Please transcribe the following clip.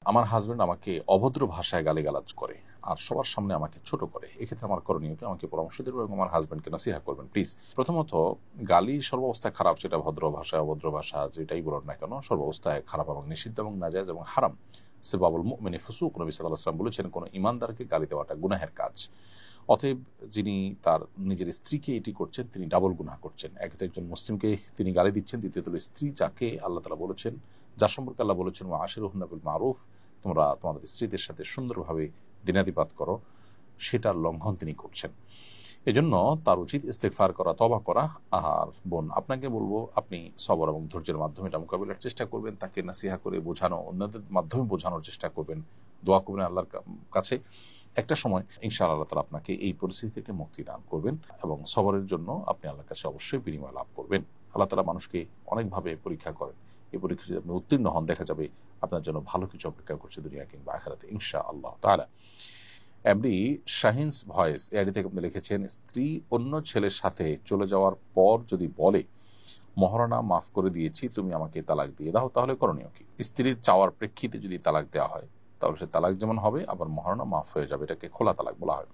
আমার হাজব্যান্ড আমাকে অভদ্র ভাষায় গালিগালাজ করে আর সবার সামনে আমাকে ছোট করে, এক্ষেত্রে আমার করণীয় কি? আমাকে পরামর্শ দেবেন এবং আমার হাজব্যান্ডকে নসিহা করবেন প্লিজ। প্রথমত, গালি সর্বাবস্থায় খারাপ, সেটা ভদ্র ভাষায় অভদ্র ভাষা যেটাই বলুন না কেন, সর্বাবস্থায় খারাপ এবং নিষিদ্ধ এবং নাজায়েজ এবং হারাম। সিবাবুল মুমিনি ফুসুক, নবী সাল্লাল্লাহু আলাইহি ওয়াসাল্লাম বলেছেন কোন ইমানদারকে গালি দেওয়াটা গুনাহের কাজ। অতএব যিনি তার নিজের স্ত্রীকে এটি করছেন তিনি ডাবল গুনাহ করছেন। একে তো একজন মুসলিমকে তিনি গালি দিচ্ছেন, দ্বিতীয়ত স্ত্রী যাকে আল্লাহ তাআলা বলেছেন, যার সম্পর্কে আল্লাহ বলেছেন ওয়া আশিরুহুন্না বিল মারুফ, তোমরা তোমাদের স্ত্রীদের সাথে সুন্দরভাবে দিনাতিপাত করো, সেটার লঙ্ঘন তিনি করছেন। এজন্য তার উচিত ইস্তেগফার করা, তওবা করা। আর বোন, আপনাকে বলবো আপনি সবর এবং ধৈর্যের মাধ্যমে এটা মোকাবিলার চেষ্টা করবেন, তাকে নাসিহা করে বোঝানো, অন্যদের মাধ্যমে বোঝানোর চেষ্টা করবেন, দোয়া করবেন আল্লাহর কাছে। একটা সময় ইনশাআল্লাহ আল্লাহ তাআলা আপনাকে এই পরিস্থিতি থেকে মুক্তি দান করবেন এবং সবরের জন্য আপনি আল্লাহর কাছে অবশ্যই বিনিময় লাভ করবেন। আল্লাহ তাআলা মানুষকে অনেকভাবে পরীক্ষা করেন, এই পরীক্ষা যদি আপনি উত্তীর্ণ হন, দেখা যাবে আপনার জন্য ভালো কিছু অপেক্ষা করছে দুনিয়া কিংবা আখিরাতে ইনশাআল্লাহ তাআলা। এমডি শাহিনস ভয়েস এআইডি থেকে আপনি লিখেছেন, স্ত্রী অন্য ছেলের সাথে চলে যাওয়ার পর যদি বলে মহারণা মাফ করে দিয়েছি, তুমি আমাকে তালাক দিয়ে দাও, তাহলে করণীয় কি? স্ত্রীর চাওয়ার প্রেক্ষিতে যদি তালাক দেওয়া হয় তাহলে সে তালাক যেমন হবে, আবার মহারণা মাফ হয়ে যাবে, এটাকে খোলা তালাক বলা হয়।